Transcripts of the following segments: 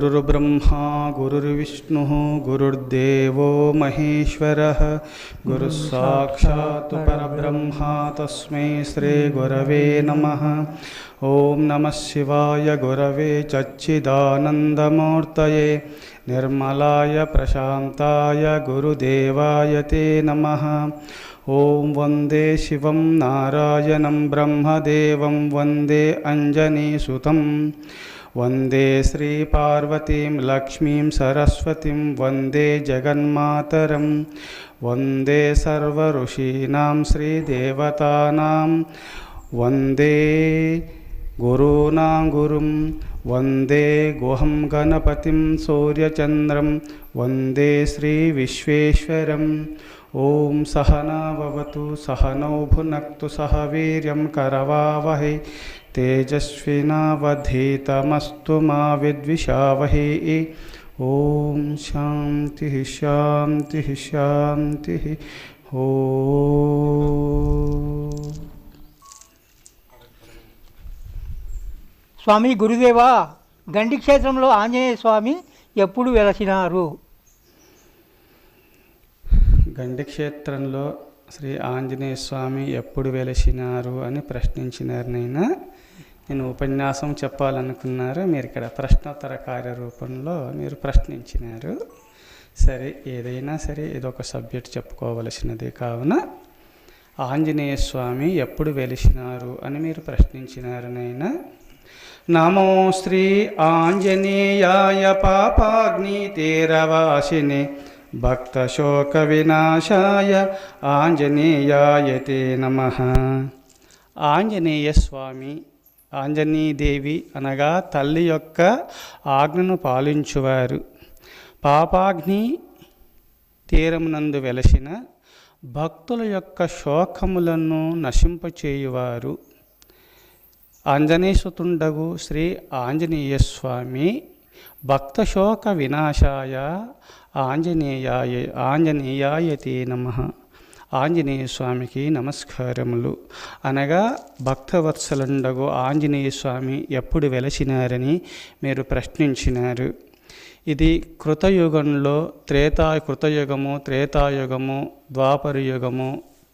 गुरुर्ब्रह्मा गुरुर्विष्णुः गुरुर्देवो महेश्वरः गुरुस्साक्षात् परब्रह्मा तस्मै श्रीगुरवे नमः। ओं नमः शिवाय गुरवे सच्चिदानन्दमूर्तये निर्मलाय प्रशान्ताय गुरुदेवाय ते नमः। ओं वन्दे शिवं नारायणं ब्रह्मदेवं वन्दे अञ्जनीसुतं वन्दे श्रीपार्वतीं लक्ष्मीं सरस्वतीं वन्दे जगन्मातरं वन्दे सर्वऋषीणां श्रीदेवतानां वन्दे गुरूणां गुरुं वन्दे गुहं गणपतिं सूर्यचन्द्रं वन्दे श्रीविश्वेश्वरम्। ओं सहना भवतु सहनौ भुनक्तु सह वीर्यं करवावहै तेजस्विनावधीतमस्तु मा विद्विषावहै। ओं शान्तिः शान्तिः शान्तिः। ओं స్వామి గురుదేవా, గండి క్షేత్రంలో ఆంజనేయ స్వామి ఎప్పుడు వెలసినారు? గండి క్షేత్రంలో శ్రీ ఆంజనేయ స్వామి ఎప్పుడు వెలసినారు అని ప్రశ్నించినారు. నేను ఉపన్యాసం చెప్పాలనుకున్నారు, మీరు ఇక్కడ ప్రశ్నోత్తర కార్యరూపంలో మీరు ప్రశ్నించినారు. సరే, ఏదైనా సరే ఇదొక సబ్జెక్ట్ చెప్పుకోవలసినదే కావున ఆంజనేయ స్వామి ఎప్పుడు వెలిసినారు అని మీరు ప్రశ్నించినారు. నమో శ్రీ ఆంజనేయాయ పాపాగ్ని తీరవాసినే భక్తశోక వినాశాయ ఆంజనేయాయతే నమః. ఆంజనేయ స్వామి, ఆంజనీదేవి అనగా తల్లి యొక్క ఆజ్ఞను పాలించువారు, పాపాగ్ని తీరమునందు వెలసిన భక్తుల యొక్క శోకములను నశింపచేయువారు. ఆంజనేయసుతుండగు శ్రీ ఆంజనేయ స్వామి భక్తశోక వినాశాయ ఆంజనేయాయతే నమః. ఆంజనేయ స్వామికి నమస్కారములు. అనగా భక్తవత్సలుండగు ఆంజనేయ స్వామి ఎప్పుడు వెలసినారని మీరు ప్రశ్నించినారు. ఇది కృతయుగంలో కృతయుగము, త్రేతాయుగము, ద్వాపరయుగము,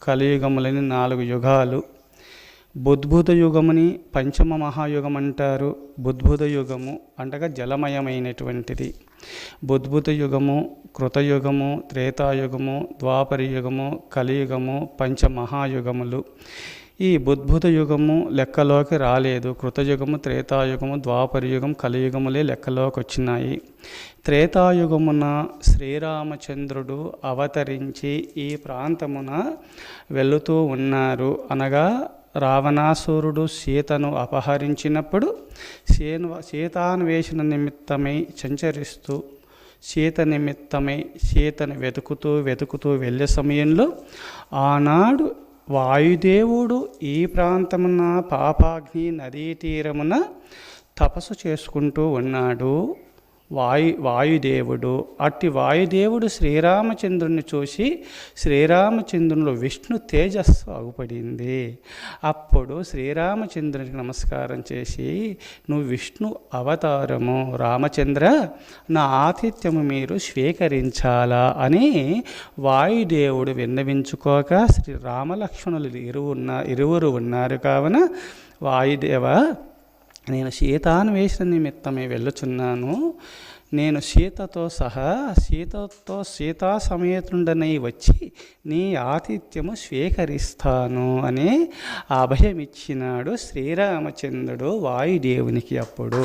కలియుగములని 4 యుగాలు. బుద్భుత యుగముని పంచమ మహాయుగం అంటారు. బుద్భుత యుగము అంటగా జలమయమైనటువంటిది. బుద్భుత యుగము, కృతయుగము, త్రేతాయుగము, ద్వాపరయుగము, కలియుగము, పంచమహాయుగములు. ఈ బుద్భుత యుగము లెక్కలోకి రాలేదు. కృతయుగము, త్రేతాయుగము, ద్వాపరయుగం, కలియుగములే లెక్కలోకి వచ్చినాయి. త్రేతాయుగమున శ్రీరామచంద్రుడు అవతరించి ఈ ప్రాంతమున వెళుతూ ఉన్నారు. అనగా రావణాసురుడు సీతను అపహరించినప్పుడు సీతాన్వేషణ నిమిత్తమై సంచరిస్తూ సీతను వెతుకుతూ వెళ్ళే సమయంలో ఆనాడు వాయుదేవుడు ఈ ప్రాంతమున పాపాగ్ని నదీ తీరమున తపస్సు చేసుకుంటూ ఉన్నాడు. వాయుదేవుడు అట్టి వాయుదేవుడు శ్రీరామచంద్రుని చూసి శ్రీరామచంద్రునిలో విష్ణు తేజస్సు అగుపడింది. అప్పుడు శ్రీరామచంద్రునికి నమస్కారం చేసి, నువ్వు విష్ణు అవతారము రామచంద్ర, నా ఆతిథ్యము మీరు స్వీకరించాలా అని వాయుదేవుడు విన్నవించుకోక శ్రీ రామలక్ష్మణులు ఇరువురు ఉన్నారు. కావున వాయుదేవ, నేను సీతాన్వేషణ నిమిత్తమే వెళ్ళుచున్నాను. నేను సీతా సమేతుండనై వచ్చి నీ ఆతిథ్యము స్వీకరిస్తాను అని అభయమిచ్చినాడు శ్రీరామచంద్రుడు వాయుదేవునికి. అప్పుడు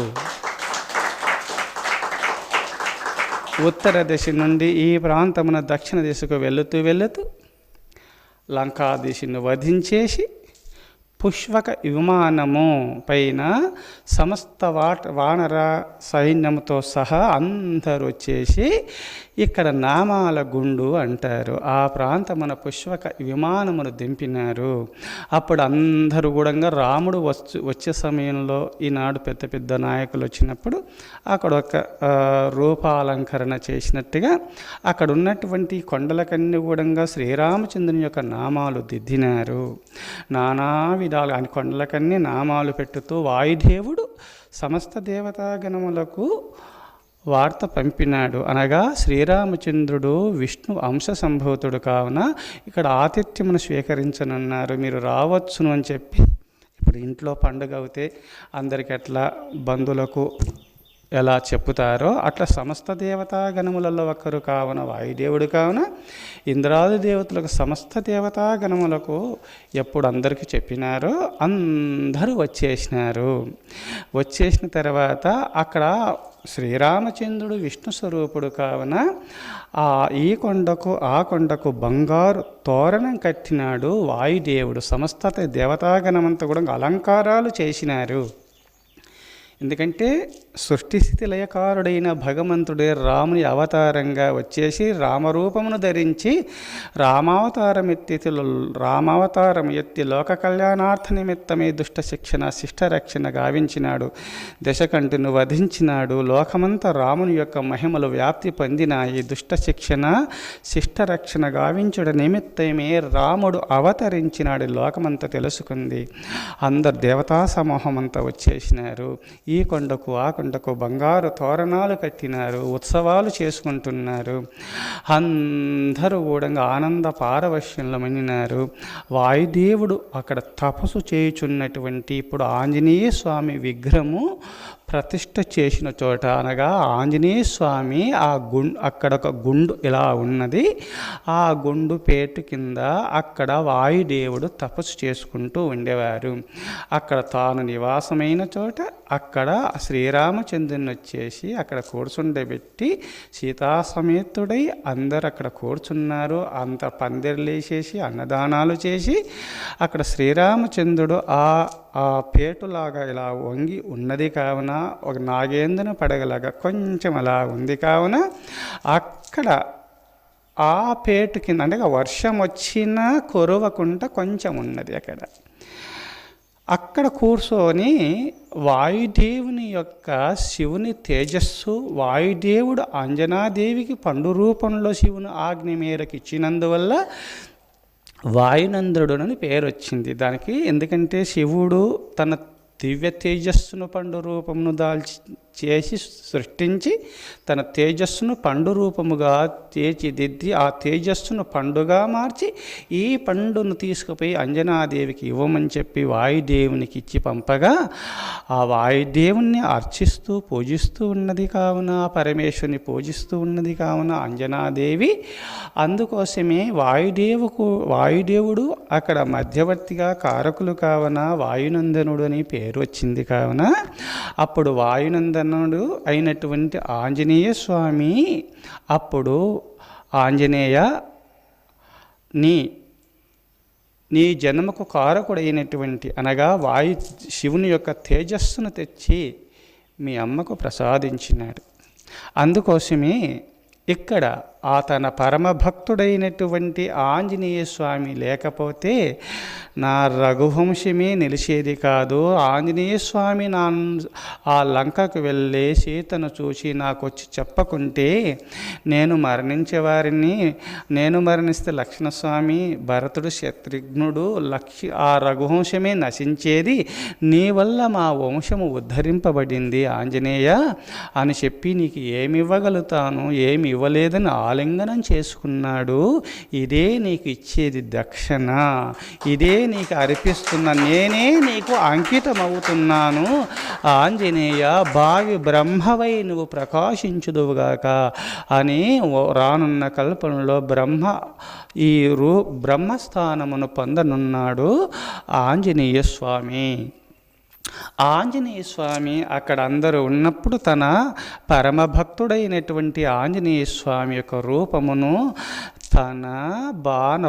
ఉత్తర దిశ నుండి ఈ ప్రాంతమున దక్షిణ దిశకు వెళుతూ లంకాదేశిని వధించేసి పుష్పక విమానము పైన సమస్త వానర సైన్యంతో సహా అందరూ వచ్చేసి ఇక్కడ నామాల గుండు అంటారు. ఆ ప్రాంతమున పుష్పక విమానమును దింపినారు. అప్పుడు అందరూ కూడా రాముడు వచ్చే సమయంలో ఈనాడు పెద్ద పెద్ద నాయకులు వచ్చినప్పుడు అక్కడ ఒక రూపాలంకరణ చేసినట్టుగా అక్కడ ఉన్నటువంటి కొండలకన్నీ కూడా శ్రీరామచంద్రుని యొక్క నామాలు దిద్దినారు. నానా విధాలు అని కొండలకన్నీ నామాలు పెట్టుతూ వాయుదేవుడు సమస్త దేవతాగణములకు వార్త పంపినాడు. అనగా శ్రీరామచంద్రుడు విష్ణు అంశ సంభూతుడు కావున ఇక్కడ ఆతిథ్యమును స్వీకరించనున్నారు, మీరు రావచ్చును అని చెప్పి. ఇప్పుడు ఇంట్లో పండుగ అవుతే అందరికి ఎట్లా బంధువులకు ఎలా చెప్పుతారో అట్లా సమస్త దేవతాగణములలో ఒకరు కావున వాయుదేవుడు కావున ఇంద్రాది దేవతలకు సమస్త దేవతాగణములకు ఎప్పుడు అందరికీ చెప్పినారో అందరూ వచ్చేసినారు. వచ్చేసిన తర్వాత అక్కడ శ్రీరామచంద్రుడు విష్ణు స్వరూపుడు కావున ఈ కొండకు ఆ కొండకు బంగారు తోరణం కట్టినాడు వాయుదేవుడు. సమస్త దేవతాగణమంతా కూడా అలంకారాలు చేసినారు. ఎందుకంటే సృష్టి స్థితి లయకారుడైన భగవంతుడే రాముని అవతారంగా వచ్చేసి రామరూపమును ధరించి రామావతారం ఎత్తి లోక కళ్యాణార్థ నిమిత్తమే దుష్ట శిక్షణ శిష్టరక్షణ గావించినాడు. దశకంఠును వధించినాడు. లోకమంతా రాముని యొక్క మహిమలు వ్యాప్తి పొందినాయి. దుష్ట శిక్షణ శిష్టరక్షణ గావించుడ నిమిత్తమే రాముడు అవతరించినాడు. లోకమంతా తెలుసుకుంది. అందరు దేవతా సమూహం అంతా వచ్చేసినారు. ఈ కొండకు ఆ కొండకు బంగారు తోరణాలు కట్టినారు. ఉత్సవాలు చేసుకుంటున్నారు. అందరూ కూడా ఆనంద పారవశ్యంలో మనినారు. వాయుదేవుడు అక్కడ తపస్సు చేయుచున్నటువంటి ఇప్పుడు ఆంజనేయ స్వామి విగ్రహము ప్రతిష్ఠ చేసిన చోట, అనగా ఆంజనేయ స్వామి అక్కడ ఒక గుండు ఇలా ఉన్నది. ఆ గుండు పేటు కింద అక్కడ వాయుదేవుడు తపస్సు చేసుకుంటూ ఉండేవారు. అక్కడ తాను నివాసమైన చోట అక్కడ శ్రీరామచంద్రుని వచ్చేసి అక్కడ కూర్చుండబెట్టి సీతాసమేతుడై అందరు అక్కడ కూర్చున్నారు. అంత పందిర్లేసేసి అన్నదానాలు చేసి అక్కడ శ్రీరామచంద్రుడు ఆ పేటులాగా ఇలా వంగి ఉన్నది కావున ఒక నాగేంద్రుని పడగలాగా కొంచెం అలా ఉంది కావున అక్కడ ఆ పేటు కింద అంటే వర్షం వచ్చినా కురవకుండా కొంచెం ఉన్నది. అక్కడ కూర్చొని వాయుదేవుని యొక్క శివుని తేజస్సు, వాయుదేవుడు అంజనాదేవికి పండు రూపంలో శివుని ఆజ్ఞ మేరకు ఇచ్చినందువల్ల వాయునందుడు అని పేరు వచ్చింది దానికి. ఎందుకంటే శివుడు తన దివ్య తేజస్సును పండు రూపమును చేసి సృష్టించి తన తేజస్సును పండు రూపముగా తీర్చిదిద్ది ఆ తేజస్సును పండుగా మార్చి ఈ పండును తీసుకుపోయి అంజనాదేవికి ఇవ్వమని చెప్పి వాయుదేవునికి ఇచ్చి పంపగా ఆ వాయుదేవుణ్ణి అర్చిస్తూ పూజిస్తూ ఉన్నది కావున, పరమేశ్వరుని పూజిస్తూ ఉన్నది కావున అంజనాదేవి. అందుకోసమే వాయుదేవుడు అక్కడ మధ్యవర్తిగా కారకులు కావున వాయునందనుడు అని పేరు వచ్చింది కావున అప్పుడు వాయునందనుడు అయినటువంటి ఆంజనేయ స్వామి అప్పుడు ఆంజనేయ నీ జన్మకు కారకుడైనటువంటి అనగా శివుని యొక్క తేజస్సును తెచ్చి మీ అమ్మకు ప్రసాదించినాడు. అందుకోసమే ఇక్కడ తన పరమభక్తుడైనటువంటి ఆంజనేయ స్వామి లేకపోతే నా రఘువంశమే నిలిచేది కాదు. ఆంజనేయ స్వామి ఆ లంకకు వెళ్ళి సీతను చూసి నాకు వచ్చి చెప్పకుంటే నేను మరణిస్తే లక్ష్మణస్వామి, భరతుడు, శత్రుఘ్నుడు, ఆ రఘువంశమే నశించేది. నీ వల్ల మా వంశము ఉద్ధరింపబడింది ఆంజనేయ అని చెప్పి నీకు ఏమి ఇవ్వగలుగుతాను, ఏమి ఇవ్వలేదని ఆలింగనం చేసుకున్నాడు. ఇదే నీకు ఇచ్చేది దక్షిణ, ఇదే నీకు అర్పిస్తున్న, నేనే నీకు అంకితమవుతున్నాను ఆంజనేయ, భావి బ్రహ్మవై నువ్వు ప్రకాశించుదువుగాక అని రానున్న కల్పనలో బ్రహ్మస్థానమును పొందనున్నాడు ఆంజనేయ స్వామి. ఆంజనేయ స్వామి అక్కడ అందరూ ఉన్నప్పుడు తన పరమభక్తుడైనటువంటి ఆంజనేయ స్వామి యొక్క రూపమును తన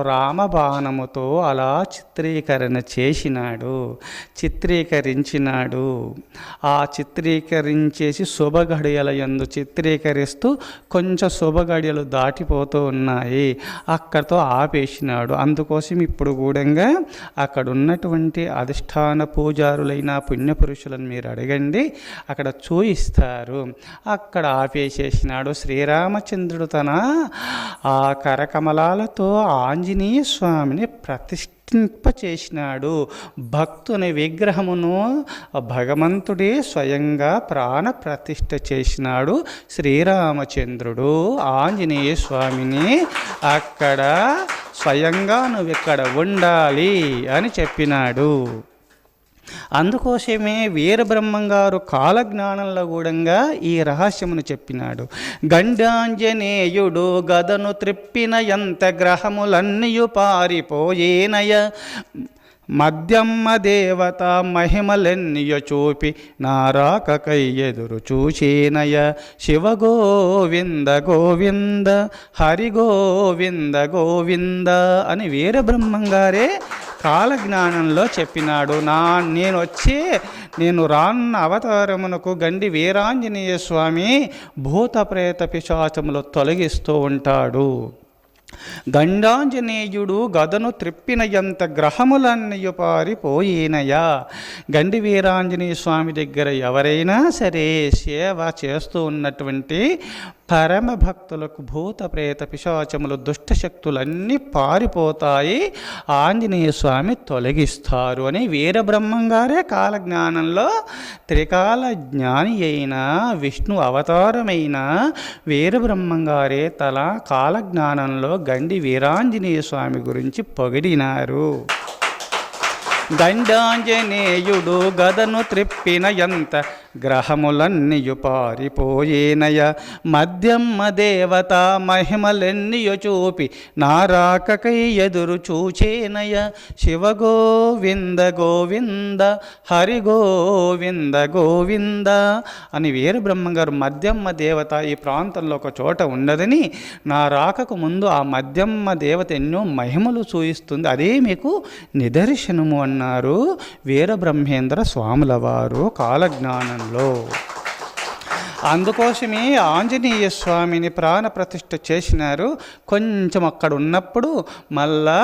రామబాణముతో అలా చిత్రీకరించినాడు. ఆ చిత్రీకరించేసి శుభగడియల యందు చిత్రీకరిస్తూ కొంచెం శుభగడియలు దాటిపోతూ ఉన్నాయి, అక్కడితో ఆపేసినాడు. అందుకోసం ఇప్పుడు కూడా అక్కడ ఉన్నటువంటి అధిష్టాన పూజారులైన పుణ్యపురుషులను మీరు అడగండి, అక్కడ చూయిస్తారు. అక్కడ ఆపేసేసినాడు. శ్రీరామచంద్రుడు తన ఆ కరక కరకమలాలతో ఆంజనేయ స్వామిని ప్రతిష్ఠింపచేసినాడు. భక్తుని విగ్రహమును భగవంతుడే స్వయంగా ప్రాణ ప్రతిష్ఠ చేసినాడు. శ్రీరామచంద్రుడు ఆంజనేయ స్వామిని అక్కడ స్వయంగా నువ్వు ఇక్కడ ఉండాలి అని చెప్పినాడు. అందుకోసమే వీరబ్రహ్మంగారు కాలజ్ఞానంలో కూడా ఈ రహస్యమును చెప్పినాడు. గండాంజనేయుడు గదను త్రిప్పిన ఎంత గ్రహములన్నయు పారిపోయేనయ, మధ్యమ్మ దేవత మహిమలెన్నియ చూపి నారాకకై ఎదురు చూచేనయ. శివ గోవింద గోవింద హరి గోవింద గోవింద అని వీరబ్రహ్మంగారే కాలజ్ఞానంలో చెప్పినాడు. నేను రానున్న అవతారమునకు గండి వీరాంజనేయ స్వామి భూత ప్రేత పిశాచములు తొలగిస్తూ ఉంటాడు. గండాంజనేయుడు గదను త్రిప్పిన ఎంత గ్రహములన్నయు పారిపోయినయా. గండి వీరాంజనేయ స్వామి దగ్గర ఎవరైనా సరే సేవ చేస్తూ ఉన్నటువంటి పరమ భక్తులకు భూత ప్రేత పిశాచములు దుష్టశక్తులన్నీ పారిపోతాయి, ఆంజనేయ స్వామి తొలగిస్తారు అని వీరబ్రహ్మంగారే కాలజ్ఞానంలో త్రికాల జ్ఞాని అయిన విష్ణు అవతారమైన వీరబ్రహ్మంగారే తల కాలజ్ఞానంలో గండి వీరాంజనేయ స్వామి గురించి పొగిడినారు. గండాంజనేయుడు గదను త్రిప్పిన ఎంత గ్రహములన్నయు పారిపోయేనయ, మధ్యమ్మ దేవత మహిమలెన్నియు చూపి నారాకకై ఎదురు చూచేనయ. శివ గోవింద గోవింద హరి గోవింద గోవింద అని వీరబ్రహ్మంగారు మధ్యమ్మ దేవత ఈ ప్రాంతంలో ఒక చోట ఉండదని, నా రాకకు ముందు ఆ మధ్యమ్మ దేవత ఎన్నో మహిమలు చూయిస్తుంది, అదే మీకు నిదర్శనము అన్నారు వీరబ్రహ్మేంద్ర స్వాముల వారు కాలజ్ఞానం. అందుకోసమే ఆంజనేయ స్వామిని ప్రాణ ప్రతిష్ఠ చేసినారు. కొంచెం అక్కడ ఉన్నప్పుడు మళ్ళా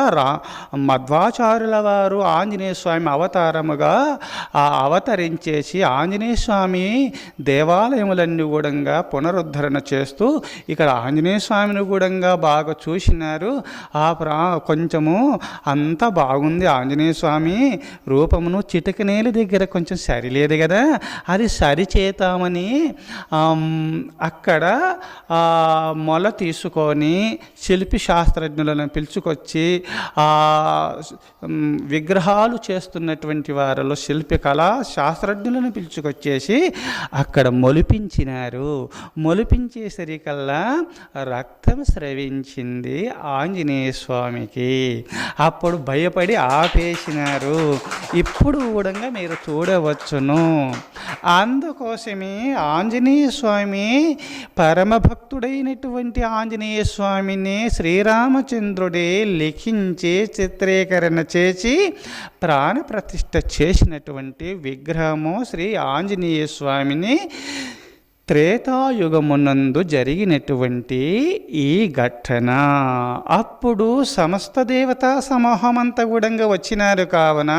మధ్వాచార్యుల వారు ఆంజనేయ స్వామి అవతారముగా అవతరించేసి ఆంజనేయ స్వామి దేవాలయములన్నీ కూడా పునరుద్ధరణ చేస్తూ ఇక్కడ ఆంజనేయ స్వామిని కూడా బాగా చూసినారు. కొంచెము అంతా బాగుంది, ఆంజనేయ స్వామి రూపమును చిటికనేల దగ్గర కొంచెం సరిలేదు కదా, అది సరిచేతామని అక్కడ మొల తీసుకొని శిల్పి శాస్త్రజ్ఞులను పిలుచుకొచ్చి విగ్రహాలు చేస్తున్నటువంటి వారిలో శిల్పి కళా శాస్త్రజ్ఞులను పిలుచుకొచ్చేసి అక్కడ మొలిపించినారు. మొలిపించేసరికల్లా రక్తం స్రవించింది ఆంజనేయ స్వామికి. అప్పుడు భయపడి ఆపేసినారు. ఇప్పుడు కూడా మీరు చూడవచ్చును. అందుకోసమే ఆంజనేయ స్వామి పరమభక్తుడైనటువంటి ఆంజనేయ స్వామిని శ్రీరామచంద్రుడే లిఖించి చిత్రీకరణ చేసి ప్రాణప్రతిష్ఠ చేసినటువంటి విగ్రహము శ్రీ ఆంజనేయ స్వామిని త్రేతాయుగమునందు జరిగినటువంటి ఈ ఘటన. అప్పుడు సమస్త దేవతా సమూహమంతా కూడా వచ్చినారు. కావున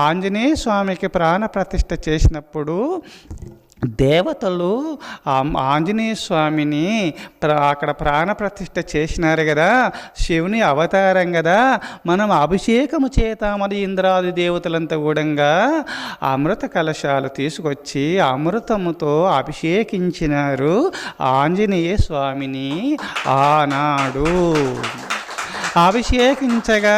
ఆంజనేయ స్వామికి ప్రాణప్రతిష్ఠ చేసినప్పుడు దేవతలు ఆంజనేయ స్వామిని అక్కడ ప్రాణప్రతిష్ఠ చేసినారు కదా, శివుని అవతారం కదా, మనం అభిషేకము చేతామని ఇంద్రాది దేవతలంతా కూడా అమృత కలశాలు తీసుకొచ్చి అమృతముతో అభిషేకించినారు ఆంజనేయ స్వామిని. ఆనాడు అభిషేకించగా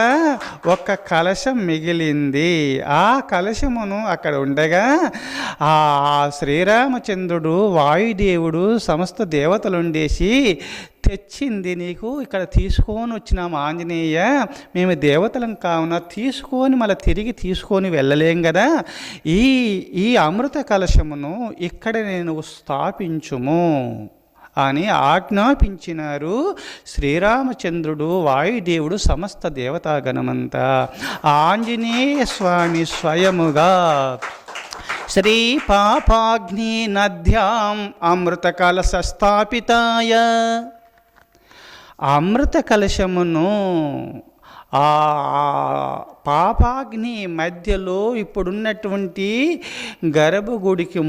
ఒక కలశం మిగిలింది. ఆ కలశమును అక్కడ ఉండగా ఆ శ్రీరామచంద్రుడు వాయుదేవుడు సమస్త దేవతలుండేసి తెచ్చింది, నీకు ఇక్కడ తీసుకొని వచ్చినాము ఆంజనేయ, మేము దేవతలం కావున తీసుకొని మళ్ళీ తిరిగి తీసుకొని వెళ్ళలేం కదా, ఈ అమృత కలశమును ఇక్కడ నేను స్థాపించుము అని ఆజ్ఞాపించినారు శ్రీరామచంద్రుడు వాయుదేవుడు సమస్త దేవతాగణమంతా. ఆంజనేయ స్వామి స్వయముగా శ్రీ పాపాగ్ని నద్యాం అమృత కలశ స్థాపితాయ, అమృత కలశమును ఆ పాపాగ్ని మధ్యలో ఇప్పుడున్నటువంటి గర్భగుడికి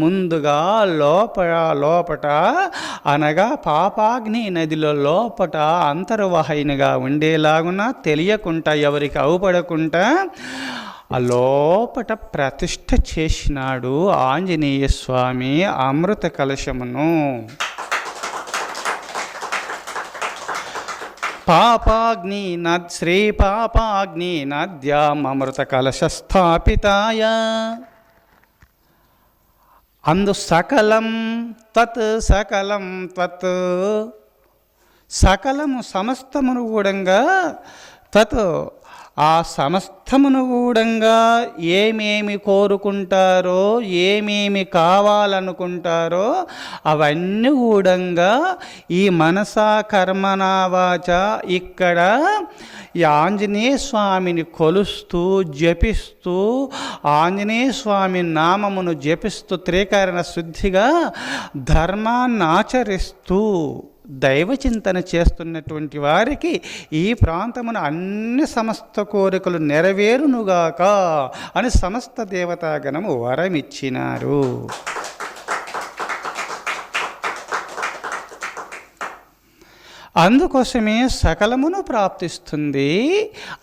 ముందుగా లోపట అనగా పాపాగ్ని నదిలో లోపట అంతర్వాహినిగా ఉండేలాగున తెలియకుండా ఎవరికి అవుపడకుండా ఆ లోపట ప్రతిష్ఠ చేసినాడు ఆంజనేయ స్వామి అమృత కలశమును. పాపాగ్ని శ్రీ పాపాగ్ని నద్యామృత కలశ స్థాపితాయ అందు సకలం తత్ సకలము సమస్తమును కూడంగా తత్ ఆ సమస్తమును కూడంగా ఏమేమి కోరుకుంటారో ఏమేమి కావాలనుకుంటారో అవన్నీ కూడంగా ఈ మనసా కర్మనా వాచ ఇక్కడ ఈ ఆంజనేయ స్వామిని కొలుస్తూ జపిస్తూ ఆంజనేయ స్వామి నామమును జపిస్తూ త్రికరణ శుద్ధిగా ధర్మాన్ని ఆచరిస్తూ దైవచింతన చేస్తున్నటువంటి వారికి ఈ ప్రాంతమున అన్ని సమస్త కోరికలు నెరవేరునుగాక అని సమస్త దేవతాగణము వరమిచ్చినారు. అందుకోసమే సకలమును ప్రాప్తిస్తుంది.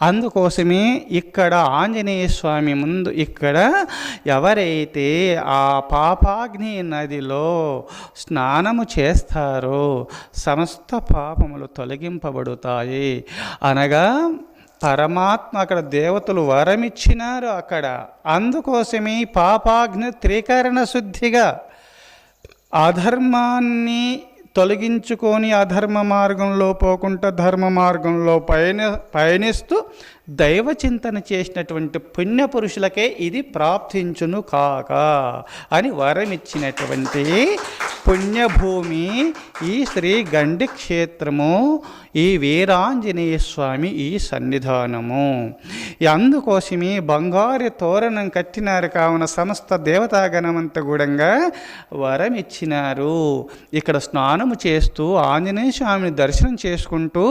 అందుకోసమే ఇక్కడ ఆంజనేయ స్వామి ముందు ఇక్కడ ఎవరైతే ఆ పాపాగ్ని నదిలో స్నానము చేస్తారో సమస్త పాపములు తొలగింపబడుతాయి అనగా పరమాత్మ అక్కడ దేవతలు వరమిచ్చినారు అక్కడ. అందుకోసమే పాపాగ్ని త్రికరణ శుద్ధిగా అధర్మాన్ని తొలగించుకొని అధర్మ మార్గంలో పోకుండా ధర్మ మార్గంలో పయనిస్తూ దైవ చింతన చేసినటువంటి పుణ్యపురుషులకే ఇది ప్రాప్తించును కాక అని వరమిచ్చినటువంటి పుణ్యభూమి ఈ శ్రీ గండి క్షేత్రము, ఈ వీరాంజనేయ స్వామి ఈ సన్నిధానము. అందుకోసమే బంగారు తోరణం కట్టినారు కావున సమస్త దేవతాగణమంతా కూడా వరమిచ్చినారు. ఇక్కడ స్నానము చేస్తూ ఆంజనేయ స్వామిని దర్శనం చేసుకుంటూ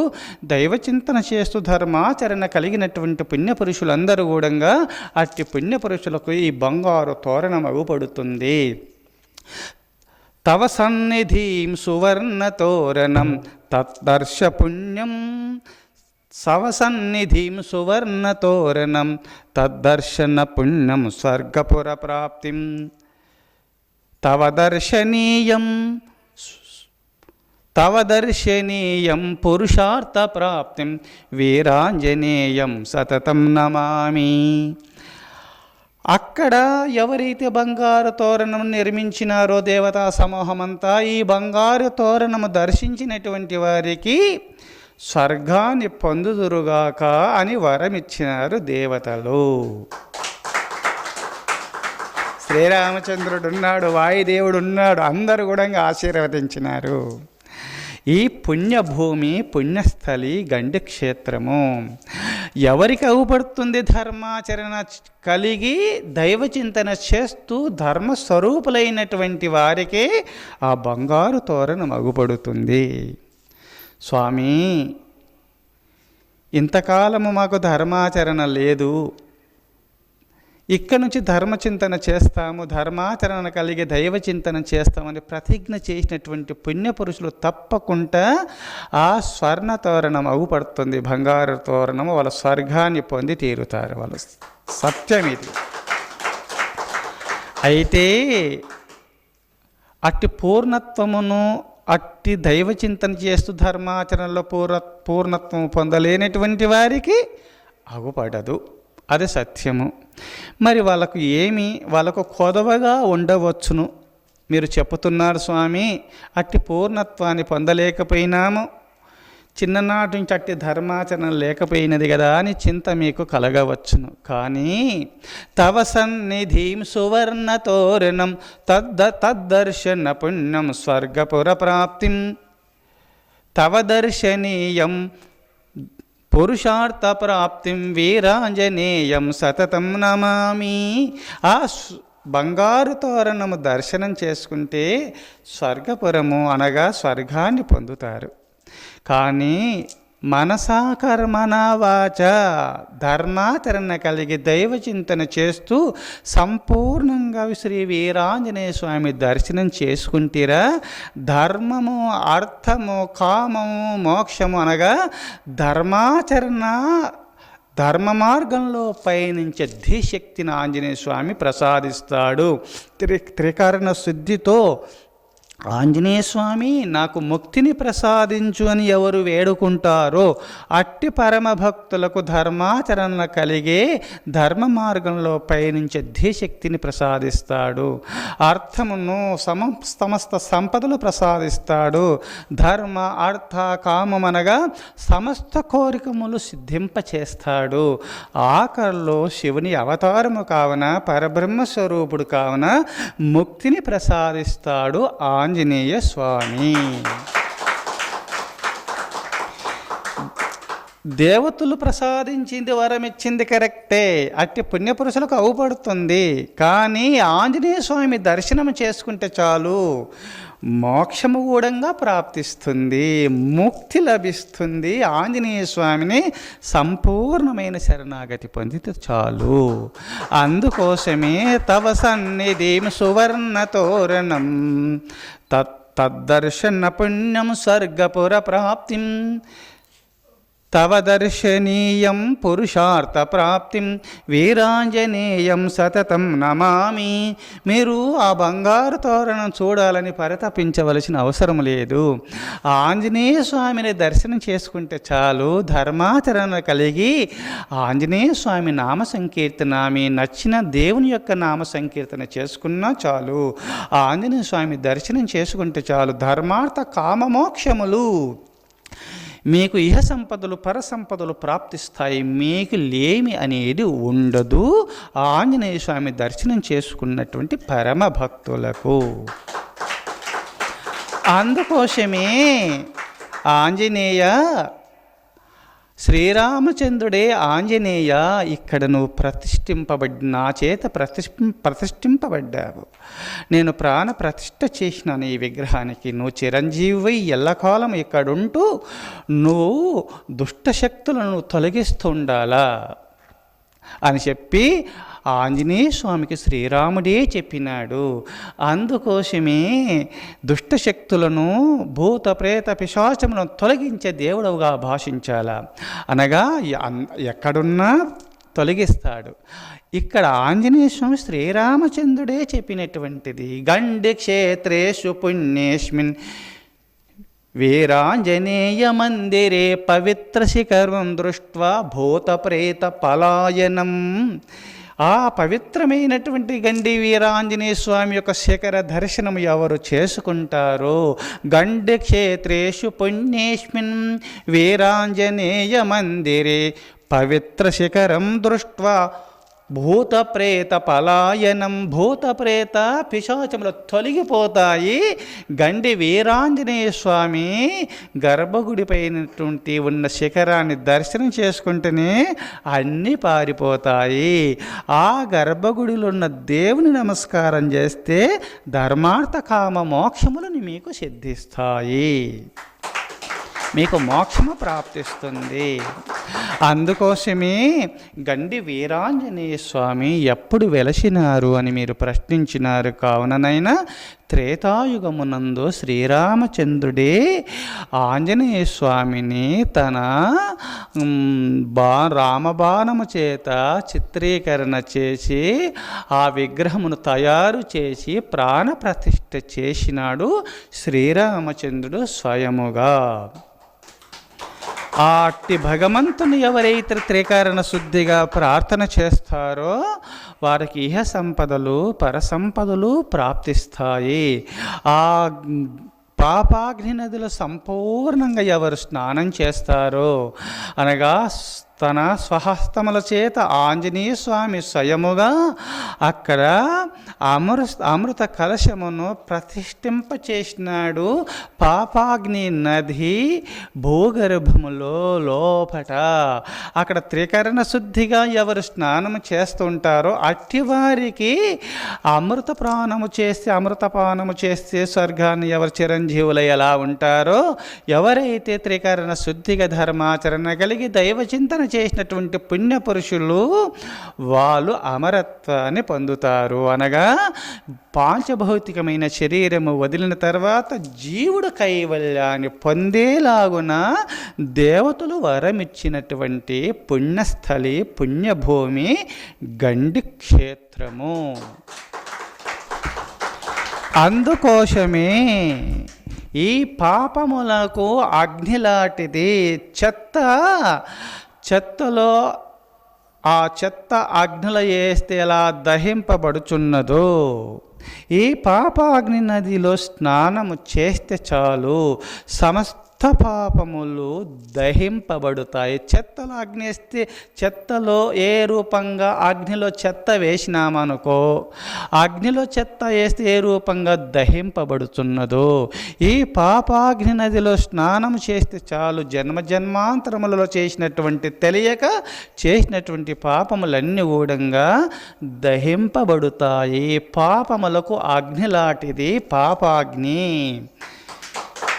దైవచింతన చేస్తూ ధర్మాచరణ కలిగినటువంటి పుణ్యపురుషులందరూ కూడా అట్టి పుణ్యపురుషులకు ఈ బంగారు తోరణం అగుపడుతుంది. తవ సన్నిధిం సువర్ణతోరణం తద్దర్శ పుణ్యం సవసన్నిధిం సువర్ణతోరణం తద్దర్శన పుణ్యం స్వర్గపుర ప్రాప్తిం తవ దర్శనీయం పురుషార్థ ప్రాప్తిం వీరాంజనేయం సతతం నమామి. అక్కడ ఎవరైతే బంగారు తోరణం నిర్మించినారో దేవతా సమూహమంతా ఈ బంగారు తోరణము దర్శించినటువంటి వారికి స్వర్గాన్ని పొందుదురుగాక అని వరమిచ్చినారు దేవతలు. శ్రీరామచంద్రుడు ఉన్నాడు, వాయుదేవుడు ఉన్నాడు, అందరూ కూడా ఆశీర్వదించినారు. ఈ పుణ్యభూమి పుణ్యస్థలి గండి క్షేత్రము ఎవరికి అవుపడుతుంది? ధర్మాచరణ కలిగి దైవచింతన చేస్తూ ధర్మస్వరూపులైనటువంటి వారికే ఆ బంగారు తోరణం అగుపడుతుంది. స్వామి, ఇంతకాలము మాకు ధర్మాచరణ లేదు, ఇక్కడ నుంచి ధర్మచింతన చేస్తాము, ధర్మాచరణ కలిగి దైవచింతన చేస్తామని ప్రతిజ్ఞ చేసినటువంటి పుణ్యపురుషులు తప్పకుండా ఆ స్వర్ణ తోరణం అగుపడుతుంది, బంగారు తోరణము. వాళ్ళ స్వర్గాన్ని పొంది తీరుతారు, వాళ్ళ సత్యం ఇది. అయితే అట్టి పూర్ణత్వమును అట్టి దైవచింతన చేస్తూ ధర్మాచరణలో పూర్ణత్వము పొందలేనటువంటి వారికి అగుపడదు, అది సత్యము. మరి వాళ్ళకు కొదవగా ఉండవచ్చును. మీరు చెప్పుతున్నారు స్వామి, అట్టి పూర్ణత్వాన్ని పొందలేకపోయినాము, చిన్ననాటి నుంచి అట్టి ధర్మాచరణ లేకపోయినది కదా అని చింత మీకు కలగవచ్చును. కానీ తవ సన్నిధిం సువర్ణతోరణం తద్దర్శన పుణ్యం స్వర్గపుర ప్రాప్తిం తవ దర్శనీయం పురుషార్థ ప్రాప్తిం వీరాంజనేయం సతతం నమామి. ఆ బంగారు తోరణము దర్శనం చేసుకుంటే స్వర్గపురము అనగా స్వర్గాన్ని పొందుతారు. కానీ మనసా కర్మణ వాచ ధర్మాచరణ కలిగి దైవ చింతన చేస్తూ సంపూర్ణంగా శ్రీ వీరాంజనేయ స్వామి దర్శనం చేసుకుంటారా ధర్మము అర్థము కామము మోక్షము అనగా ధర్మ మార్గంలో పయనించే ధీశక్తిని ఆంజనేయ స్వామి ప్రసాదిస్తాడు. త్రికరణ శుద్ధితో ఆంజనేయ స్వామి నాకు ముక్తిని ప్రసాదించు అని ఎవరు వేడుకుంటారో అట్టి పరమ భక్తులకు ధర్మాచరణ కలిగే ధర్మ మార్గంలో పయనించే ధీశక్తిని ప్రసాదిస్తాడు. అర్థమును సమస్త సంపదలు ప్రసాదిస్తాడు. ధర్మ అర్థ కామమనగా సమస్త కోరికములు సిద్ధింపచేస్తాడు. ఆఖరిలో శివుని అవతారము కావున పరబ్రహ్మ స్వరూపుడు కావున ముక్తిని ప్రసాదిస్తాడు ఆంజనేయ స్వామి. దేవతలు ప్రసాదించింది వరమిచ్చింది కరెక్టే, అట్టి పుణ్యపురుషులకు అవుపడుతుంది. కానీ ఆంజనేయ స్వామి దర్శనం చేసుకుంటే చాలు మోక్షము కూడా ప్రాప్తిస్తుంది, ముక్తి లభిస్తుంది. ఆంజనేయ స్వామిని సంపూర్ణమైన శరణాగతి పొందితే చాలు. అందుకోసమే తవ సన్నిధిం సువర్ణ తోరణం తద్దర్శన పుణ్యం స్వర్గపుర ప్రాప్తిం తవ దర్శనీయం పురుషార్థ ప్రాప్తిం వీరాంజనేయం సతతం నమామి. మీరు ఆ బంగారు తోరణం చూడాలని పరితపించవలసిన అవసరం లేదు. ఆంజనేయ స్వామిని దర్శనం చేసుకుంటే చాలు ధర్మాచరణ కలిగి ఆంజనేయ స్వామి నామ సంకీర్తన మీ నచ్చిన దేవుని యొక్క నామ సంకీర్తన చేసుకున్నా చాలు. ఆంజనేయ స్వామి దర్శనం చేసుకుంటే చాలు ధర్మార్థ కామమోక్షములు మీకు ఇహ సంపదలు పర సంపదలు ప్రాప్తిస్తాయి. మీకు లేమి అనేది ఉండదు ఆంజనేయ స్వామి దర్శనం చేసుకున్నటువంటి పరమ భక్తులకు. అందుకోసమే ఆంజనేయ శ్రీరామచంద్రుడే ఆంజనేయ ఇక్కడ నువ్వు నా చేత ప్రతిష్ఠింపబడ్డావు. నేను ప్రాణ ప్రతిష్ఠ చేసినాను ఈ విగ్రహానికి. నువ్వు చిరంజీవి ఎల్లకాలం ఇక్కడుంటూ నువ్వు దుష్టశక్తులను తొలగిస్తుండాలా అని చెప్పి ఆంజనేయ స్వామికి శ్రీరాముడే చెప్పినాడు. అందుకోసమే దుష్టశక్తులను భూత ప్రేత పిశాచములను తొలగించే దేవుడుగా భాషించాలా అనగా ఎక్కడున్నా తొలగిస్తాడు. ఇక్కడ ఆంజనేయ స్వామి శ్రీరామచంద్రుడే చెప్పినటువంటిది. గండి క్షేత్రేషు పుణ్యేస్మిన్ వీరాంజనేయ మందిరే పవిత్ర శిఖరం దృష్ట్వా భూత ప్రేత పలాయనం. ఆ పవిత్రమైనటువంటి గండి వీరాంజనేయ స్వామి యొక్క శిఖర దర్శనం ఎవరు చేసుకుంటారో గండి క్షేత్రేషు పుణ్యేస్మిన్ వీరాంజనేయ మందిరే పవిత్ర శిఖరం దృష్ట్వా భూత ప్రేత పలాయనం. భూత ప్రేత పిశాచములు తొలగిపోతాయి. గండి వీరాంజనేయ స్వామి గర్భగుడిపైనటువంటి ఉన్న శిఖరాన్ని దర్శనం చేసుకుంటేనే అన్నీ పారిపోతాయి. ఆ గర్భగుడిలో ఉన్న దేవుని నమస్కారం చేస్తే ధర్మార్థ కామ మోక్షములను మీకు సిద్ధిస్తాయి, మీకు మోక్షము ప్రాప్తిస్తుంది. అందుకోసమే గండి వీరాంజనేయ స్వామి ఎప్పుడు వెలసినారు అని మీరు ప్రశ్నించినారు. కావుననైనా త్రేతాయుగమునందు శ్రీరామచంద్రుడే ఆంజనేయ స్వామిని తన రామబాణము చేత చిత్రీకరణ చేసి ఆ విగ్రహమును తయారు చేసి ప్రాణప్రతిష్ఠ చేసినాడు శ్రీరామచంద్రుడు స్వయముగా. ఆ అట్టి భగవంతుని ఎవరైతే త్రికరణ శుద్ధిగా ప్రార్థన చేస్తారో వారికి ఇహ సంపదలు పరసంపదలు ప్రాప్తిస్తాయి. ఆ పాపాగ్ని నదిలో సంపూర్ణంగా ఎవరు స్నానం చేస్తారో అనగా తన స్వహస్తముల చేత ఆంజనేయ స్వామి స్వయముగా అక్కడ అమృత కలశమును ప్రతిష్ఠింపచేసినాడు. పాపాగ్ని నది భూగర్భములో లోపట అక్కడ త్రికరణ శుద్ధిగా ఎవరు స్నానము చేస్తుంటారో అట్టివారికి అమృత ప్రాణము చేస్తే అమృతపానము చేస్తే స్వర్గాన్ని ఎవరు చిరంజీవులు ఎలా ఉంటారో, ఎవరైతే త్రికరణ శుద్ధిగా ధర్మాచరణ కలిగి దైవ చింతన చేసినటువంటి పుణ్యపురుషులు వాళ్ళు అమరత్వాన్ని పొందుతారు. అనగా పాంచభౌతికమైన శరీరము వదిలిన తర్వాత జీవుడు కైవల్యాన్ని పొందేలాగున దేవతలు వరమిచ్చినటువంటి పుణ్యస్థలి పుణ్యభూమి గండి క్షేత్రము. అందుకోసమే ఈ పాపములకు అగ్నిలాంటిది. చెత్తలో ఆ చెత్త అగ్నిలో వేస్తే ఎలా దహింపబడుచున్నదో, ఈ పాపాగ్ని నదిలో స్నానము చేస్తే చాలు సమస్త పాపములు దహింపబడుతాయి. చెత్తలో అగ్ని వేస్తే చెత్తలో ఏ రూపంగా అగ్నిలో చెత్త వేసినామనుకో, అగ్నిలో చెత్త వేస్తే ఏ రూపంగా దహింపబడుతున్నదో, ఈ పాపాగ్ని నదిలో స్నానం చేస్తే చాలు జన్మాంతరములలో చేసినటువంటి తెలియక చేసినటువంటి పాపములన్నీ కూడా దహింపబడుతాయి. పాపములకు అగ్నిలాంటిది పాపాగ్ని.